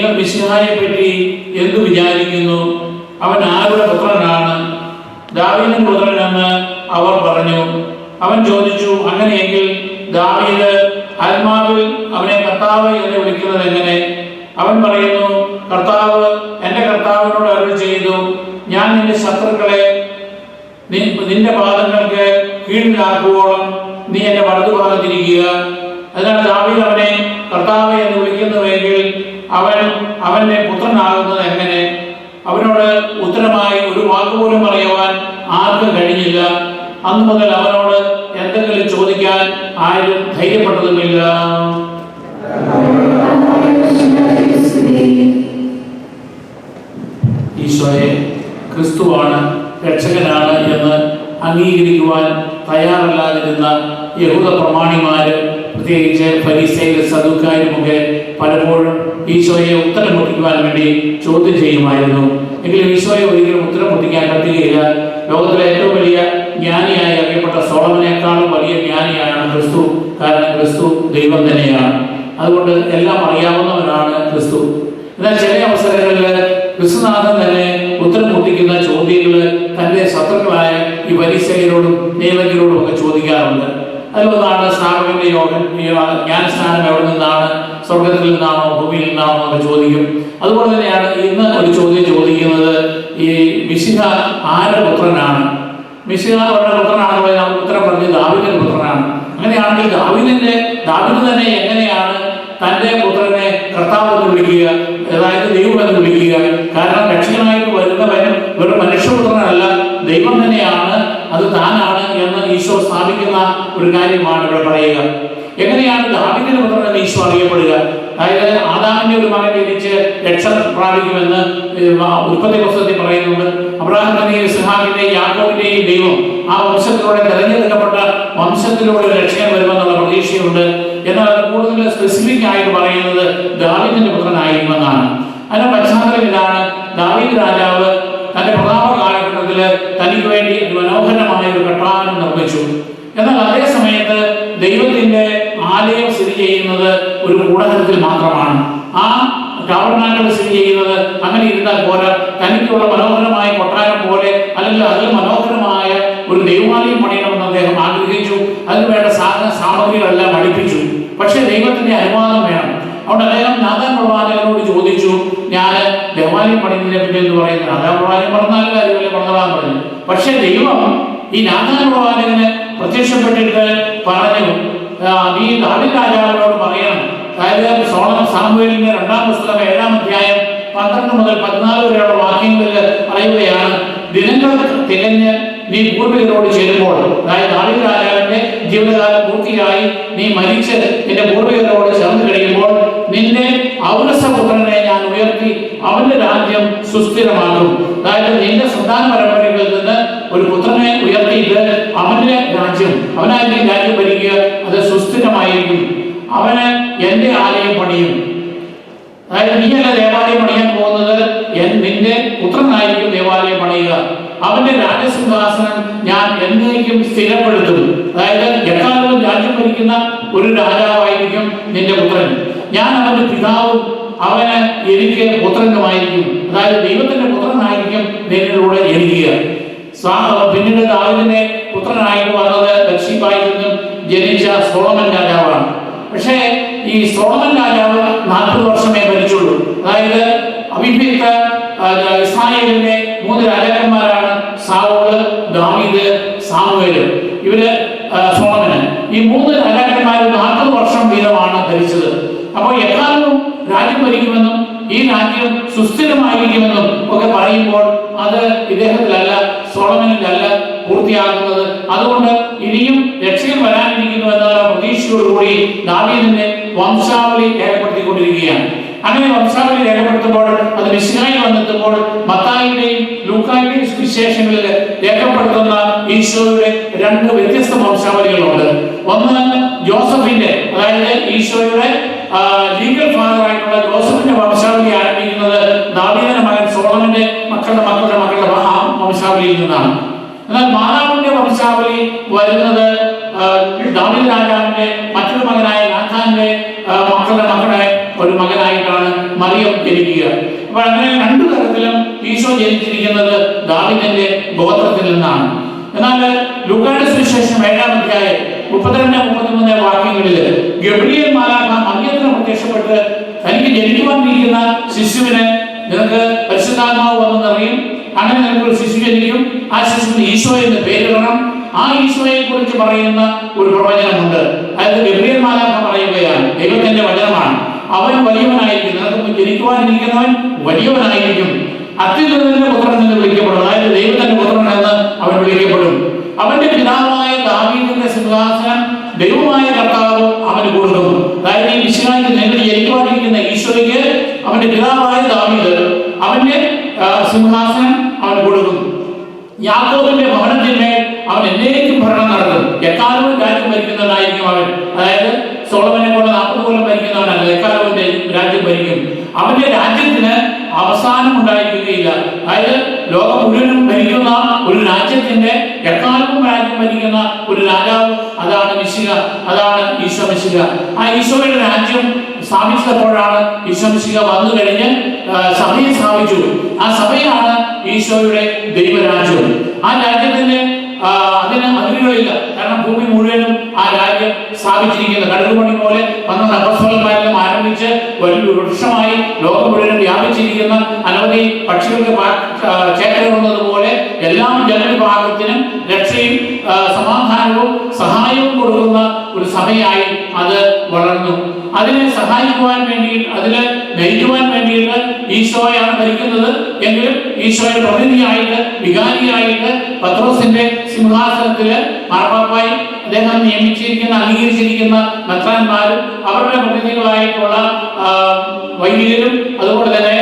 നിങ്ങൾ മിശിഹായെ പറ്റി എന്തു വിചാരിക്കുന്നു? അവൻ ആരുടെ പുത്രനാണ്? ദാവീദിന്റെ പുത്രനെന്ന് അവർ പറഞ്ഞു. അവൻ ചോദിച്ചു, അങ്ങനെയെങ്കിൽ ദാവീദ് ആത്മാവിൽ അവനെ കർത്താവ് എന്ന് വിളിക്കുന്നത് എങ്ങനെ? അവൻ പറയുന്നു, കർത്താവ് എന്റെ കർത്താവിനോട് അരുളി ചെയ്തു, ഞാൻ നിന്റെ ശത്രുക്കളെ നിന്റെ പാദങ്ങൾക്ക് കീഴിലാക്കുവോളം നീ എന്റെ വലതുഭാഗത്തിരിക്കുക. അതിനാൽ ദാവീദ് അവനെ കർത്താവ് എന്ന് വിളിക്കുന്നുവെങ്കിൽ അവൻ അവന്റെ പുത്രനാകുന്നത് എങ്ങനെ? അവനോട് ഉത്തരമായി ഒരു വാക്കുപോലും പറയുവാൻ ആർക്കും കഴിഞ്ഞില്ല. അന്നു മുതൽ അവനോട് എന്തെങ്കിലും ചോദിക്കാൻ ആരും ധൈര്യപ്പെട്ടതുമില്ല. ഈശോയെ ക്രിസ്തുവാണ്, രക്ഷകനാണ് എന്ന് അംഗീകരിക്കുവാൻ തയ്യാറല്ലാതിരുന്ന യഹൂദ പ്രമാണിമാര്, പ്രത്യേകിച്ച് ഫരീസയരും സദുക്കാരുമൊക്കെ പലപ്പോഴും ഈശോയെ ഉത്തരം മുട്ടിക്കുവാൻ വേണ്ടി ചോദ്യം ചെയ്യുമായിരുന്നു. എങ്കിലും ഈശോയെ ഒരിക്കലും ഉത്തരം മുട്ടിക്കാൻ പറ്റുകയില്ല. ലോകത്തിലെ ഏറ്റവും വലിയ ജ്ഞാനിയായി അറിയപ്പെട്ട സോളമനേക്കാളും വലിയ ജ്ഞാനിയാണ് ക്രിസ്തു. കാരണം ക്രിസ്തു ദൈവം തന്നെയാണ്. അതുകൊണ്ട് എല്ലാം അറിയാവുന്നവനാണ് ക്രിസ്തു. എന്നാൽ ചില അവസരങ്ങളിൽ ക്രിസ്തുനാഥൻ തന്നെ ഉത്തരം മുട്ടിക്കുന്ന ചോദ്യങ്ങൾ തന്റെ ശത്രുക്കളായ ഈ ഫരീസയരോടും നിയമജ്ഞരോടും ഒക്കെ ചോദിക്കാറുണ്ട്. അതിലൊന്നാണ് സ്നാപകന്റെ ജ്ഞാനസ്നാനം എവിടെ നിന്നാണ്? സ്വർഗത്തിൽ നിന്നാണോ ഭൂമിയിൽ നിന്നാണോ എന്നൊക്കെ ചോദിക്കും. അതുപോലെ തന്നെയാണ് ഇന്ന് ഒരു ചോദ്യം ചോദിക്കുന്നത്, ഈ മിശിഹ ആരുടെ പുത്രനാണ്? മിശിഹ അവരുടെ പുത്രനാണെന്ന് പറഞ്ഞാൽ ഉത്തരം പറഞ്ഞ് ദാവീദിന്റെ പുത്രനാണ്. അങ്ങനെയാണെങ്കിൽ ദാവീദ് തന്നെ എങ്ങനെയാണ് തന്റെ പുത്രനെ കർത്താവ് എന്ന് വിളിക്കുക, അതായത് ദൈവം എന്ന് വിളിക്കുക? കാരണം രക്ഷകനായിട്ട് വരുന്നവൻ വെറും മനുഷ്യപുത്രനല്ല, ദൈവം തന്നെയാണ്, അത് താനാണ് എന്ന് ഈശോ സ്ഥാപിക്കുന്ന ഒരു കാര്യമാണ് ഇവിടെ പറയുക. എങ്ങനെയാണ് ദാവീദിന്റെ പുത്രൻ എന്ന് ഈശോ അറിയപ്പെടുക? അതായത് ആദാമിന്റെ ഒരു മകൻ ജനിച്ച് രക്ഷ പ്രാപിക്കുമെന്ന് ഉൽപ്പത്തി പുസ്തകത്തിൽ പറയുന്നുണ്ട്. അബ്രഹാമിന്റെയും ഇസ്ഹാക്കിന്റെയും യാക്കോബിന്റെയും ദൈവം ആ വംശത്തിലൂടെ തെരഞ്ഞെടുക്കപ്പെട്ട വംശത്തിലൂടെ രക്ഷകൻ വരുമെന്നുള്ള പ്രതീക്ഷയുണ്ട്. എന്നാൽ കൂടുതൽ സ്പെസിഫിക് ആയിട്ട് പറയുന്നത് ദാവീദിന്റെ പുത്രനായിരിക്കുമെന്നാണ്. അതിന്റെ പശ്ചാത്തലം ഇതാണ്. ദാവീദ് രാജാവ് തന്റെ പ്രതാപ കാലഘട്ടത്തിൽ തനിക്ക് വേണ്ടി മനോഹരമായ ഒരു കെട്ടാനം നിർമ്മിച്ചു. എന്നാൽ അതേ സമയത്ത് ദൈവത്തിന്റെ ആലയം സ്ഥിതി ചെയ്യുന്നത് ഒരു കൂടാരത്തിൽ മാത്രമാണ്. ആ ടാബർനാക്കിൾ സ്ഥിതി ചെയ്യുന്നത് അങ്ങനെ ഇരുന്നാൽ പോരാ, തനിക്കുള്ള മനോഹരമായ കൊട്ടാരം പോലെ അല്ലെങ്കിൽ അതിൽ മനോഹരമായ ഒരു ദൈവാലയം പണിയണമെന്ന് അദ്ദേഹം ആഗ്രഹിച്ചു. അതിനുവേണ്ട സാമഗ്രികളെല്ലാം പഠിപ്പിച്ചു. പക്ഷെ ദൈവത്തിന്റെ അനുവാദം വേണം. അതുകൊണ്ട് അദ്ദേഹം നാഥാൻ പ്രവാചകനോട് ചോദിച്ചു, ഞാൻ ദേവാലയം പണിയുന്നതിനെ പറ്റി എന്ന് പറയുന്നത്. നാഥാൻ പ്രവാചകൻ പറഞ്ഞാലും കാര്യമല്ലേ പറഞ്ഞതാൻ പറഞ്ഞു. പക്ഷെ ദൈവം ഈ നാഥാൻ പ്രവാചകന് പ്രത്യക്ഷപ്പെട്ടിട്ട് പറഞ്ഞു, നീ ദാവീദ് രാജാവിനോട് പറയണം. അതായത് സാമുവേലിന്റെ 2-ാം പുസ്തകം 7-ാം അധ്യായം 12 മുതൽ 14 വരെയുള്ള വാക്യങ്ങളിൽ പറയുകയാണ്, ദിനങ്ങൾ തികഞ്ഞ് നീ പൂർവികരോട് ചേരുമ്പോൾ, അതായത് ദാവീദ് രാജാവിന്റെ ജീവിതകാലം പൂർത്തിയായി നീ മരിച്ച് നിന്റെ പൂർവികരോട് ചേർന്ന് കഴിയുമ്പോൾ നിന്റെ ഔരസപുത്രനെ ഞാൻ ഉയർത്തി അവന്റെ രാജ്യം സുസ്ഥിരമാകും. അതായത് നിന്റെ സന്താന പരമ്പരകളിൽ നിന്ന് ഒരു പുത്രനെ ഉയർത്തിയിട്ട് അവന്റെ രാജ്യം, അവനായിരിക്കും രാജ്യം ഭരിക്കുക, അത് സുസ്ഥിരമായിരിക്കും. അവന് എന്റെ ആലയം പണിയും. അതായത് നീയല്ല ദേവാലയം പണിയാൻ പോകുന്നത്, നിന്റെ പുത്രനായിരിക്കും ദേവാലയം പണിയുക. അവന്റെ രാജസിംഹാസനം ഞാൻ എന്നേക്കും സ്ഥിരപ്പെടുത്തും. അതായത് എക്കാലവും രാജ്യം ഭരിക്കുന്ന ഒരു രാജാവായിരിക്കും നിന്റെ പുത്രൻ. ഞാൻ അവന്റെ പിതാവും അവന് എനിക്ക് പുത്രനുമായിരിക്കും. അതായത് ദൈവത്തിന്റെ പുത്രനായിരിക്കും നിന്നിലൂടെ ജനിക്കുക. പിന്നീട് ദാവീദിന്റെ പുത്രനായിട്ട് വന്നത് ബത്ശീബയിൽ നിന്നും ജനിച്ച സോളമൻ രാജാവാണ്. പക്ഷേ ഈ സോളമൻ രാജാവ് 40 വർഷമേ ഭരിച്ചുള്ളൂ. അതായത് അവിഭക്ത ഇസ്രായേലിന്റെ 3 രാജാക്കന്മാരാണ് സാവൂള്, ദാവീദ്, സാമുവേല്. ഇവര് സോളമന് ഈ 3 രാജാക്കന്മാർ 40 വർഷം വീതമാണ് ഭരിച്ചത്. അപ്പോൾ എക്കാലവും രാജ്യം ഭരിക്കുമെന്നും ഈ രാജ്യം സുസ്ഥിരമായിരിക്കുമെന്നും ഒക്കെ പറയുമ്പോൾ അത് ഇദ്ദേഹത്തിലല്ല, സോളമനിലല്ല പൂർത്തിയാകുന്നത്. അതുകൊണ്ട് ഇനിയും രക്ഷകൻ വരാനിരിക്കുന്നു എന്നുള്ള പ്രതീക്ഷയോടുകൂടി ദാവീദിന്റെ വംശാവലി രേഖപ്പെടുത്തിക്കൊണ്ടിരിക്കുകയാണ്. അങ്ങനെ വംശാവലി രേഖപ്പെടുത്തുമ്പോൾ അത് മിശിഹായിൽ വന്നെത്തുമ്പോൾ മത്തായിയുടെയും ലൂക്കായുടെയും സുവിശേഷങ്ങളിൽ രേഖപ്പെടുത്തുന്ന ഈശോയുടെ 2 വ്യത്യസ്ത വംശാവലികളുണ്ട്. ഒന്ന് ജോസഫിന്റെ, അതായത് ഈശോയുടെ ലീഗൽ ഫാദർ ആയിട്ടുള്ള ജോസഫിന്റെ വംശാവലി ആരംഭിക്കുന്നത് ദാവീദിന്റെ മകൻ സോളമന്റെ മക്കളുടെ വംശാവലിയിൽ നിന്നാണ്. എന്നാൽ മാതാവിന്റെ വംശാവലി വരുന്നത് ദാവീദ് രാജാവിന്റെ മറ്റൊരു മകനായ നാഥാന്റെ മക്കളുടെ ഒരു മകനായിട്ടാണ് മറിയം ജനിക്കുക. അപ്പോൾ അങ്ങനെ രണ്ടു തരത്തിലും ഈശോ ജനിച്ചിരിക്കുന്നത് ദാവീദിന്റെ ഗോത്രത്തിൽ നിന്നാണ്. എന്നാൽ ലൂക്കായുടെ സുവിശേഷം 7-ാം അധ്യായം 32-33 വാക്യങ്ങളിൽ ഗബ്രിയേൽ മാലാഖ മറിയത്തിന് പ്രത്യക്ഷപ്പെട്ട് തനിക്ക് ജനിക്കുവാനിരിക്കുന്ന ശിശുവിന് നിനക്ക് പരിശുദ്ധാത്മാവ് വന്നു നിറയും, അങ്ങനെ നിനക്കൊരു ശിശു ജനിക്കും, ആ ശിശുവിന് ഈശോ എന്ന് പേരിടണം. ആ ഈശോയെ കുറിച്ച് പറയുന്ന ഒരു പ്രവചനമുണ്ട്. അതായത് ഗബ്രിയേൽ മാലാഖ പറയുകയാണ്, ദൈവത്തിന്റെ വചനമാണ്, അവൻ വലിയവനായിരിക്കും, നിനക്ക് ജനിക്കുവാനിരിക്കുന്നവൻ വലിയവനായിരിക്കും, അത്യുന്നതന്റെ പുത്രൻ എന്ന് വിളിക്കപ്പെടും. അതായത് ദൈവത്തിന്റെ പുത്രൻ എന്ന് അവൻ വിളിക്കപ്പെടും. അവന്റെ പിതാവായ ദാവീദിന്റെ സിംഹാസനം ദൈവമായ കർത്താവ് അവന് കൊടുക്കും. അതായത് ഈ മിശിഹായ്ക്ക് നേരിട്ട് ജനിക്കുവാനിരിക്കുന്ന ഈശോയ്ക്ക് അവന്റെ പിതാവായ ദാവീദ് അവന്റെ സിംഹാസനം അവന് കൊടുക്കും. യാക്കോബിന്റെ ഭവനത്തിന്മേൽ അവൻ എന്നേക്കും ഭരണം നടത്തും. എക്കാലവും രാജ്യം ഭരിക്കുന്നവനായിരിക്കും അവൻ. അതായത് സോളമനെ പോലെ 40 കൊല്ലം ഭരിക്കുന്നവനല്ല, എക്കാലവും രാജ്യം ഭരിക്കും. അവന്റെ രാജ്യത്തിന് അവസാനം ഉണ്ടായിരിക്കുകയില്ല. അതായത് ലോകം മുഴുവനും ഭരിക്കുന്ന ഒരു രാജ്യത്തിന്റെ എക്കാലവും രാജ്യം ഭരിക്കുന്ന ഒരു രാജാവ്, അതാണ് മിശിഹ, അതാണ് ഈശോ മിശിഹ. ആ ഈശോയുടെ രാജ്യം സ്ഥാപിച്ചപ്പോഴാണ് ഈശോ മിശിഹ വന്നു കഴിഞ്ഞ് സഭയെ സ്ഥാപിച്ചു. ആ സഭയാണ് ഈശോയുടെ ദൈവരാജ്യം. ആ രാജ്യത്തിന് അതിന് അതിരുകളില്ല. കാരണം ഭൂമി മുഴുവനും ആ രാജ്യം സ്ഥാപിച്ചിരിക്കുന്നത് കടുകുമണി പോലെ 12 അപ്പസ്തലന്മാരിലും ആരംഭിച്ച് വലിയ വൃക്ഷമായി ലോകം മുഴുവനും വ്യാപിച്ചിരിക്കുന്ന അനവധി പക്ഷികൾക്ക് ചേക്കേറുന്നത് പോലെ എല്ലാ ജനവിഭാഗത്തിനും രക്ഷയും സമാധാനവും സഹായവും കൊടുക്കുന്ന ഒരു സഭയായി അത് വളർന്നു. അതിനെ സഹായിക്കുവാൻ വേണ്ടി, അതിനെ നയിക്കുവാൻ വേണ്ടിയിട്ട് ഈശോയാണ് ഭരിക്കുന്നത്. എങ്കിലും ഈശോയുടെ പ്രതിനിധിയായിട്ട്, വികാരിയായിട്ട് പത്രോസിന്റെ സിംഹാസനത്തില് മാർപ്പാപ്പായി അദ്ദേഹം നിയമിച്ചിരിക്കുന്ന, അംഗീകരിച്ചിരിക്കുന്ന മെത്രാന്മാരും അവരുടെ പ്രതിനിധികളായിട്ടുള്ള വൈദികരും അതുപോലെ തന്നെ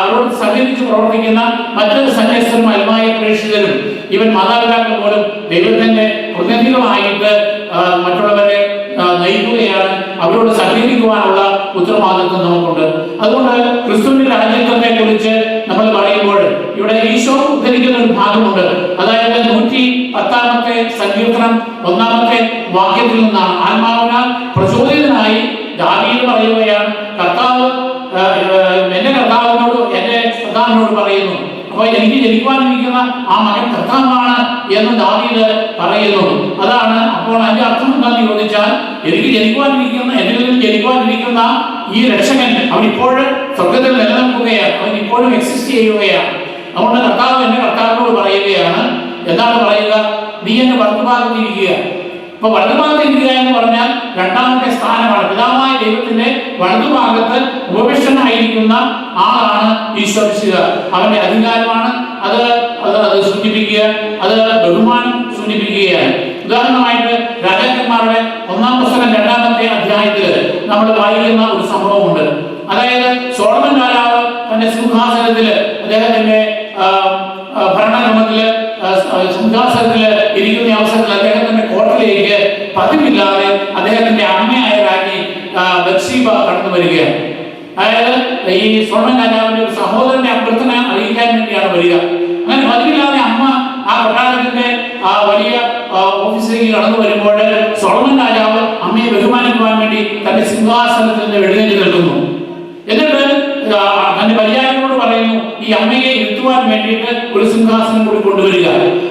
അവരോട് സഹകരിച്ച് പ്രവർത്തിക്കുന്ന മറ്റൊരു സന്യസ്തരും അൽമായ പ്രേക്ഷിതരും, ഇവൻ മാതാപിതാക്കൾ പോലും ദൈവത്തിന്റെ പ്രതിനിധികളായിട്ട് മറ്റുള്ളവരെ നയിക്കുകയാണ്. അവരോട് സഹകരിക്കുവാനുള്ള ഉത്തരവാദിത്വം നമുക്കുണ്ട്. അതുകൊണ്ട് ക്രിസ്തുവിന്റെ രാജ്യത്വത്തെ കുറിച്ച് നമ്മൾ പറയുമ്പോൾ ഇവിടെ ഈശോ ഉദ്ധരിക്കുന്ന ഒരു ഭാഗമുണ്ട്. അതായത് 110-ാമത്തെ സങ്കീർത്തനം 1-ാമത്തെ വാക്യത്തിൽ നിന്നാണ്. ആത്മാവിനാൽ പ്രചോദിതനായി ദാവീദ് പറയുകയാണ്, കർത്താവ് എന്റെ കർത്താവിനോട്, എന്റെ കർത്താവിനോട് പറയുന്നു. അപ്പോൾ എനിക്ക് ജനിക്കുവാനിരിക്കുന്ന ആ മകൻ കർത്താവാണ് എന്ന് ദാവീദ് പറയുന്നു. അതാണ്. അപ്പോൾ അതിന്റെ അർത്ഥം എന്താണെന്ന് ചോദിച്ചാൽ, എനിക്ക് ജനിക്കുവാനിരിക്കുന്ന, എന്നിൽ ജനിക്കുവാനിരിക്കുന്ന ഈ രക്ഷകൻ അവൻ ഇപ്പോഴും സ്വർഗത്തിൽ നിലനിൽക്കുകയാണ്, അവൻ ഇപ്പോഴും എക്സിസ്റ്റ് ചെയ്യുകയാണ്. അതുകൊണ്ട് കർത്താവ് എന്റെ കർത്താവിനോട് പറയുകയാണ്, എന്താണ് പറയുക, നീ എന്റെ വലതുഭാഗത്തിരിക്കുക. അപ്പൊ വലതുഭാഗത്തിരിക്കുക എന്ന് പറഞ്ഞാൽ 2ാമത്തെ സ്ഥാനമാണ്. പിതാവായ ദൈവത്തിന്റെ വലതുഭാഗത്ത് ഉപവിഷ്ടനായിരിക്കുന്ന ആളാണ് ഈശോ മിശിഹ. അവന്റെ അധികാരമാണ് അത് സൂചിപ്പിക്കുക, അത് ബഹുമാനം സൂചിപ്പിക്കുകയാണ്. ഉദാഹരണമായിട്ട് രാജാക്കന്മാരുടെ 1-ാം പുസ്തകം 2-ാമത്തെ അധ്യായത്തിൽ നമ്മൾ വായിക്കുന്ന ഒരു സംഭവമുണ്ട്. അതായത് സോളമൻ രാജാവ് തന്റെ സിംഹാസനത്തില്, അദ്ദേഹത്തിന്റെ ഭരണക്രമത്തില് സിംഹാസനത്തില് ഇരിക്കുന്ന അവസരത്തിൽ അദ്ദേഹത്തിന്റെ കോട്ടയിലേക്ക് പതിവില്ലാതെ അദ്ദേഹത്തിന്റെ അമ്മയായ രാജ്ഞി ബത്ശീബ കടന്നു വരികയാണ്. അതായത് ഈ സോളമൻ രാജാവിന്റെ ഒരു സഹോദരന്റെ അഭ്യർത്ഥന അറിയിക്കാൻ വേണ്ടിയാണ് വരിക. അങ്ങനെ പതിവില്ലാതെ അമ്മ ആ കൊട്ടാരത്തിന്റെ ആ വലിയ ഓഫീസിലേക്ക് കടന്നു വരുമ്പോൾ സോളമൻ രാജാവ് അമ്മയെ ബഹുമാനിക്കുവാൻ വേണ്ടി തന്റെ സിംഹാസനത്തിൽ നിന്ന് എഴുന്നേറ്റ് നിൽക്കുന്നു. എന്നിട്ട് തന്റെ പരിചാരകനോട് പറയുന്നു, ഈ അമ്മയെ ഇരുത്തുവാൻ വേണ്ടിയിട്ട് ഒരു സിംഹാസനം കൂടി കൊണ്ടുവരിക.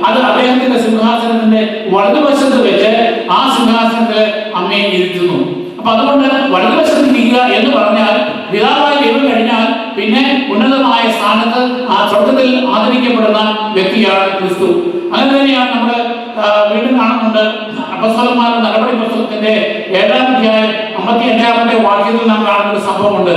അത് അദ്ദേഹത്തിന്റെ സിംഹാസനത്തിന്റെ വലതുവശത്ത് വെച്ച് ആ സിംഹാസനത്തിൽ അമ്മയെ ഇരുത്തുന്നു. അപ്പൊ അതുകൊണ്ട് വലതുവശത്തിരിക്കുക എന്ന് പറഞ്ഞാൽ പിതാവായ ദൈവം കഴിഞ്ഞാൽ പിന്നെ ഉന്നതമായ സ്ഥാനത്ത് ആ സ്വർഗത്തിൽ ആദരിക്കപ്പെടുന്ന വ്യക്തിയാണ് ക്രിസ്തു. അങ്ങനെ തന്നെയാണ് നമ്മൾ വീണ്ടും കാണുന്നുണ്ട്. അപ്പോസ്തലന്മാരുടെ നടപടി പുസ്തകത്തിന്റെ 7-ാം അധ്യായം 55-ാമത്തെ വാക്യത്തിൽ നാം കാണുന്ന ഒരു സംഭവമുണ്ട്.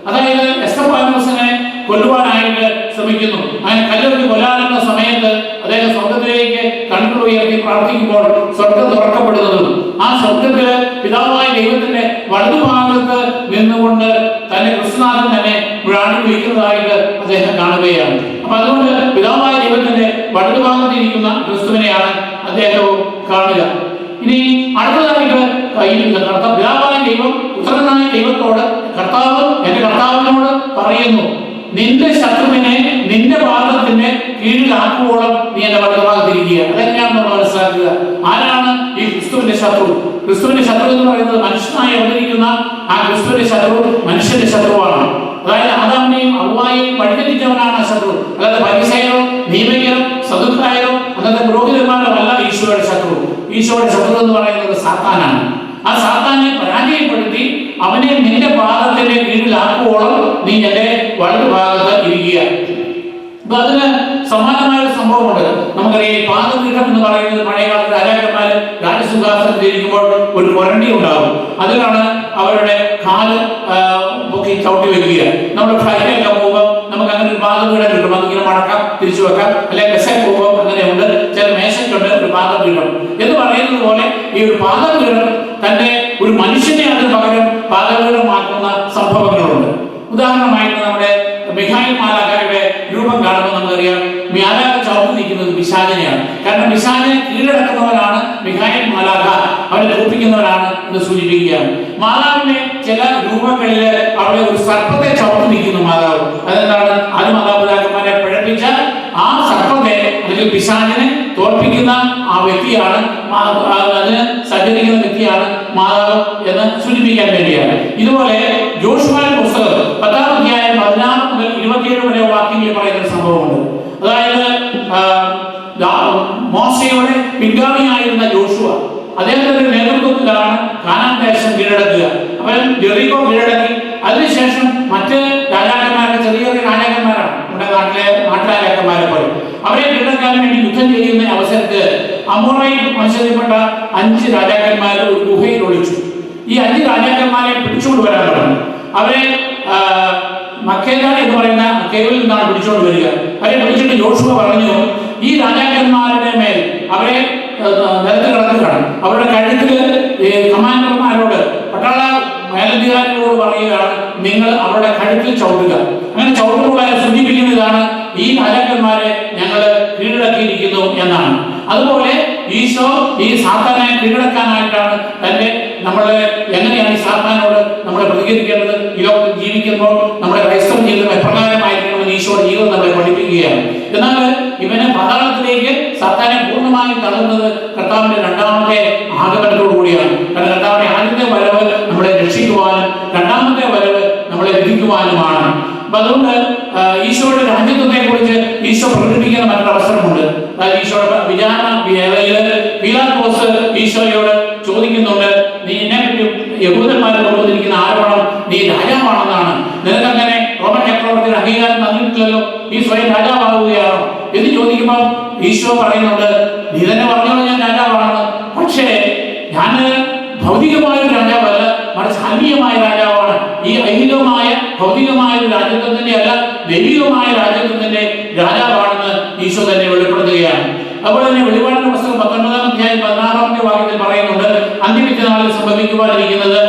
അതായത് എസ്തഫാനോസിനെ കൊല്ലുവാനായിട്ട് ശ്രമിക്കുന്നു. അങ്ങനെ കല്ലെറിഞ്ഞ് കൊല്ലാനുള്ള സമയത്ത് അദ്ദേഹം സ്വർഗത്തിലേക്ക് കണ്ണുകൾ ഉയർത്തി പ്രാർത്ഥിക്കുമ്പോൾ സ്വർഗം തുറക്കപ്പെടുന്നതും ആ സ്വർഗത്തില് പിതാവായ ദൈവത്തിന്റെ വലതുഭാഗത്ത് നിന്നുകൊണ്ട് തന്നെ ക്രിസ്തുനാഥൻ തന്നെ മുഴാടി വിളിക്കുന്നതായിട്ട് അദ്ദേഹം കാണുകയാണ്. അപ്പൊ അതുകൊണ്ട് പിതാവായ ദൈവത്തിന്റെ വലതുഭാഗത്തിരിക്കുന്ന ക്രിസ്തുവിനെയാണ് അദ്ദേഹവും കാണുക. ഇനി അടുത്തതായിട്ട് പിതാവായ ദൈവം പുത്രനായ ദൈവത്തോട് കർത്താവ് എന്റെ കർത്താവിനോട് പറയുന്നു, നിന്റെ ശത്രുവിനെ നിന്റെ പാദത്തിന്റെ കീഴിലാക്കുവോളം നീ എന്റെ വലതുഭാഗത്തിരിക്കുക. അതെങ്ങനെയാണെന്ന് മനസ്സിലാക്കുക. ആരാണ് ഈ ക്രിസ്തുവിന്റെ ശത്രു? ക്രിസ്തുവിന്റെ ശത്രു എന്ന് പറയുന്നത് മനുഷ്യനായി അവതരിക്കുന്ന ആ ക്രിസ്തുവിന്റെ ശത്രു മനുഷ്യന്റെ ശത്രുവാണ്. അതായത് ആദാമിനെയും ഹവ്വായെയും വഴിതെറ്റിച്ചവനാണ് ആ ശത്രു. അല്ലാതെ ഫരിസേയരോ നിയമജ്ഞരോ സദുക്കായരോ അന്നത്തെ പുരോഹിതന്മാരോ അല്ല ഈശോയുടെ ശത്രു. ഈശോയുടെ ശത്രു എന്ന് പറയുന്നത് സാത്താനാണ്. ആ സാത്താനെ പരാജയപ്പെടുത്തി അവനെ നിന്റെ പാദത്തിന്റെ കീഴിലാക്കുവോളം നീ എന്റെ വലതുഭാഗത്ത് ഇരിക്കുക. അപ്പൊ അതിന് സമാനമായ ഒരു സംഭവമുണ്ട്. നമുക്കറിയാം, പാദപീഠം എന്ന് പറയുന്നത് പഴയകാലത്ത് രാജാക്കന്മാര് രാജസിംഹാസനത്തിൽ ഇരിക്കുമ്പോൾ ഒരു കൊരണ്ടി ഉണ്ടാകും. അതിലാണ് അവരുടെ കാല് പൊക്കി ചവിട്ടി വെക്കുക. നമ്മുടെ ഫ്ലൈറ്റിലൊക്കെ പോകുമ്പോൾ നമുക്ക് അങ്ങനെ ഒരു പാദപീഠം കിട്ടും. അതിങ്ങനെ മടക്കാം, തിരിച്ചു വെക്കാം. അല്ലെങ്കിൽ ബസ്സിൽ പോകുമ്പോൾ അങ്ങനെയുണ്ട്, ചില മേശയ്ക്കുണ്ട് ഒരു പാദപീഠം എന്ന് പറയുന്നത് പോലെ ഈ ഒരു പാദപീഠം തന്നെ ഒരു മനുഷ്യനെ അതിന് പകരം പാദപീഠമാക്കുന്ന സംഭവങ്ങളുണ്ട്. ഉദാഹരണമായിട്ട് നമ്മുടെ മിഖായേൽ മാലാഖയുടെ രൂപം കാണുമ്പോൾ നമുക്കറിയാം, മാലാഖ ചവിട്ടി നിൽക്കുന്നത് പിശാചിനെയാണ്. കാരണം പിശാചിനെ കീഴടക്കുന്നവരാണ് മിഖായേൽ മാലാഖ, അവരെ തോൽപ്പിക്കുന്നവരാണ് എന്ന് സൂചിപ്പിക്കുകയാണ്. മാതാവിന്റെ ചില രൂപങ്ങളില് അവിടെ ഒരു സർപ്പത്തെ ചവിട്ടി നിൽക്കുന്നു മാതാവ്. അതെന്താണ്? അത് മാതാപിതാക്കന്മാരെ പിഴപ്പിച്ച ആ സർപ്പത്തെ അല്ലെങ്കിൽ പിശാചിനെ തോൽപ്പിക്കുന്ന ആ വ്യക്തിയാണ്, അതിന് സഞ്ചരിക്കുന്ന വ്യക്തിയാണ് മാതാവ് എന്ന് സൂചിപ്പിക്കാൻ വേണ്ടിയാണ്. ഇതുപോലെ ജോഷുവയുടെ പുസ്തകം 10-ാം അധ്യായം 16 മുതൽ 27 വരെ വാക്യങ്ങളിൽ പറയുന്ന സംഭവമുണ്ട്. അതായത് മോശയുടെ പിൻഗാമിയായിരുന്ന ജോഷുവ അദ്ദേഹത്തിന്റെ നേതൃത്വത്തിലാണ് കാനാൻ ദേശം കീഴടക്കുക. അവൻ ജെറിക്കോ കീഴടക്കി. അതിനുശേഷം മറ്റ് രാജാക്കന്മാരെ, ചെറിയ ചെറിയ രാജാക്കന്മാരാണ് നമ്മുടെ നാട്ടുരാജാക്കന്മാരെ പോലെ, അവരെ കീഴടക്കാൻ വേണ്ടി യുദ്ധം ചെയ്യുന്ന അവസരത്തിൽ അമോറയിൽ വംശത്തിൽപ്പെട്ട 5 രാജാക്കന്മാർ ഒരു ഗുഹയിൽ ഒളിച്ചു. ഈ 5 രാജാക്കന്മാരെ പിടിച്ചുകൊണ്ട് വരാൻ പറഞ്ഞു. അവരെ മക്കേദ എന്ന് പറയുന്ന കേവിൽ നിന്നാണ് പിടിച്ചുകൊണ്ട് വരിക. അവരെ പിടിച്ചിട്ട് യോശുവ പറഞ്ഞു, ഈ രാജാക്കന്മാരുടെ മേൽ അവരെ നിലത്ത് കിടക്കുകയാണ്. അവരുടെ കഴുത്തിൽ കമാൻഡർമാരോട്, പട്ടാള മേലധികാരികളോട് പറയുകയാണ്, നിങ്ങൾ അവരുടെ കഴുത്തിൽ ചവിട്ടുക. അങ്ങനെ ചവിട്ടുകളെ സൂചിപ്പിക്കുന്നതാണ് ഈ രാജാക്കന്മാരെ ഞങ്ങൾ കീഴടക്കിയിരിക്കുന്നു എന്നാണ്. അതുപോലെ ഈശോ ഈ സാത്താനെ കീഴടക്കാനായിട്ടാണ് തന്നെ നമ്മളെ എങ്ങനെയാണ് ഈ സാത്താനോട് നമ്മൾ പ്രതികരിക്കേണ്ടത്, ഈ ലോകത്തിൽ ജീവിക്കുമ്പോൾ നമ്മുടെ ക്രൈസ്തവ ജീവിതം എപ്രകാരമായിരിക്കണമെന്ന് ഈശോയുടെ ജീവിതം നമ്മളെ പഠിപ്പിക്കുകയാണ്. എന്നാൽ ഇവനെ പാതാളത്തിലേക്ക് സാത്താനെ പൂർണ്ണമായും തള്ളുന്നത് കർത്താവിന്റെ 2ാമത്തെ ആഗമനത്തോടു കൂടിയാണ്. കാരണം കർത്താവിന്റെ ആദ്യത്തെ വരവ് നമ്മളെ രക്ഷിക്കുവാനും 2ാമത്തെ വരവ് നമ്മളെ വിധിക്കുവാനുമാണ്. അപ്പൊ അതുകൊണ്ട് ഈശോയുടെ രാജ്യത്വത്തെ കുറിച്ച് ഈശോ പ്രകടിപ്പിക്കുന്ന മറ്റൊരവസരമുണ്ട്. അതായത് ഈശോയുടെ വിചാരണ വേളയിൽ പീലാത്തോസ് ഈശോയോട് ചോദിക്കുന്നുണ്ട്, നീ എന്നെ പറ്റി യഹൂദന്മാരെ കൊണ്ടുവന്നിരിക്കുന്ന ആരോപണം നീ രാജാവാണെന്നാണ്. നിനക്കങ്ങനെ റോമൻ ചക്രവർത്തിയുടെ അംഗീകാരം തന്നിട്ടില്ലല്ലോ, നീ സ്വയം രാജാവാകുകയാണോ എന്ന് ചോദിക്കുമ്പോൾ ഈശോ പറയുന്നുണ്ട്, നീ തന്നെ പറഞ്ഞോളൂ ഞാൻ രാജാവാണെന്ന്. പക്ഷേ ഞാൻ ഭൗതികമായ ഒരു രാജാവല്ല, മറിച്ച് ആത്മീയമായ രാജാവാണ്. ഈ ഐഹികമായ ഭൗതികമായ ഒരു രാജ്യത്വത്തിന്റെ അല്ല, ദൈവികമായ രാജ്യത്വത്തിന്റെ രാജാവാണെന്ന് ഈശോ തന്നെ വെളിപ്പെടുത്തുകയാണ്. അതുപോലെ തന്നെ വെളിപാടിന്റെ പുസ്തകം 19-ാം അധ്യായം 16-ാമത്തെ വാക്യത്തിൽ പറയുന്നുണ്ട്, അന്ത്യവിധിനാളിൽ സംഭവിക്കുവാനിരിക്കുന്നത്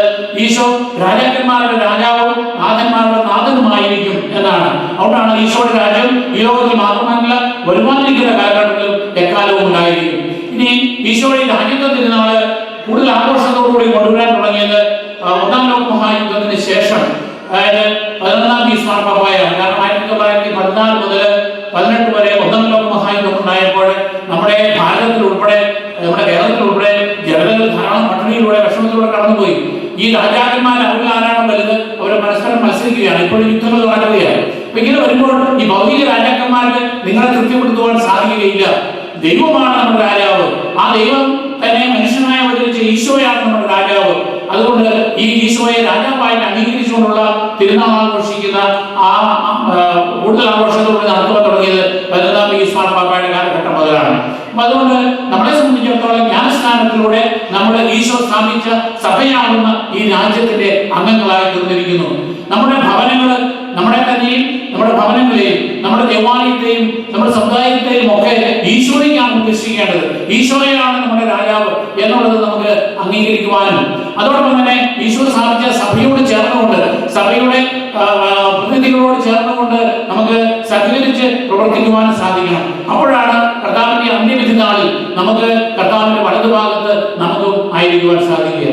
ഈശോ രാജാക്കന്മാരുടെ രാജാവും നാഥന്മാരുടെ നാഥനുമായിരിക്കും എന്നാണ്. അതുകൊണ്ടാണ് ഈശോയുടെ രാജ്യം ഈ ലോകത്തിൽ മാത്രമല്ല വരുമാനിക്കുന്ന കാലഘട്ടത്തിലും എക്കാലവും ഉണ്ടായിരിക്കും. ഇനി ഈശോയുടെ രാജ്യത്വ തിരുനാള് കൂടുതൽ ആഘോഷത്തോടുകൂടി കൊണ്ടുവരാൻ തുടങ്ങിയത് 1-ാം ലോക മഹായുദ്ധത്തിന് ശേഷം, അതായത് 11-ാം പീസ് മാർപ്പാപ്പയാണ്. കാരണം 1914 മുതൽ 18 വരെ 1-ാം ലോക മഹായുദ്ധം ഉണ്ടായപ്പോൾ നമ്മുടെ ഭാരതത്തിൽ ഉൾപ്പെടെ, നമ്മുടെ കേരളത്തിൽ ഉൾപ്പെടെ ജനതകൾ ധാരാളം പട്ടിണിയിലൂടെ വിഷമത്തിലൂടെ കടന്നുപോയി. ഈ രാജാക്കന്മാർ അവരിൽ ആരാണ് വലുത്, അവരെ പരസ്പരം മത്സരിക്കുകയാണ്. ഇപ്പോഴും യുദ്ധങ്ങൾ നടക്കുകയാണ്. അപ്പൊ ഇങ്ങനെ വരുമ്പോൾ ഈ ഭൗതിക രാജാക്കന്മാർക്ക് നിങ്ങളെ തൃപ്തിപ്പെടുത്തുവാൻ സാധിക്കുകയില്ല. ദൈവമാണ് നമ്മുടെ രാജാവ്. ആ ദൈവം തന്നെ മനുഷ്യനായി അവതരിച്ച ഈശോയാണ് നമ്മുടെ രാജാവ്. അതുകൊണ്ട് ഈ ഈശോയെ രാജാവായിട്ട് അംഗീകരിച്ചുകൊണ്ടുള്ള തിരുനാൾ ആഘോഷിക്കുന്ന ആ കൂടുതൽ ആഘോഷത്തോടെ നടത്തുവാൻ തുടങ്ങിയത് 11-ാം പീസ് മാർപ്പാപ്പയുടെ കാലഘട്ടം മുതലാണ്. അപ്പൊ അതുകൊണ്ട് നമ്മളെ സംബന്ധിച്ചിടത്തോളം ജ്ഞാനസ്നാനത്തിലൂടെ നമ്മൾ ഈശോ സ്ഥാപിച്ച സഭയാകുന്ന ഈ രാജ്യത്തിന്റെ അംഗങ്ങളായി തീർന്നിരിക്കുന്നു. നമ്മുടെ ഭവനങ്ങള്, നമ്മുടെ തന്നെയും നമ്മുടെ ഭവനങ്ങളെയും നമ്മുടെ ദേവാലയത്തെയും നമ്മുടെ സമുദായത്തെയും ഒക്കെ ഈശോയ്ക്കാണ് പ്രതിഷ്ഠിക്കേണ്ടത്. ഈശോയാണ് നമ്മുടെ രാജാവ് എന്നുള്ളത് നമുക്ക് അംഗീകരിക്കുവാനും, അതോടൊപ്പം തന്നെ ഈശോ സ്ഥാപിച്ച സഭയോട് ചേർന്നുകൊണ്ട്, സഭയുടെ പ്രതിനിധികളോട് ചേർന്നുകൊണ്ട് നമുക്ക് സഹകരിച്ച് പ്രവർത്തിക്കുവാനും സാധിക്കണം. അപ്പോഴാണ് കർത്താവിന്റെ അന്ത്യവിധി നാളിൽ നമുക്ക് കർത്താവിന്റെ വലതുഭാഗത്ത് നമുക്കും ആയിരിക്കുവാൻ സാധിക്കുക.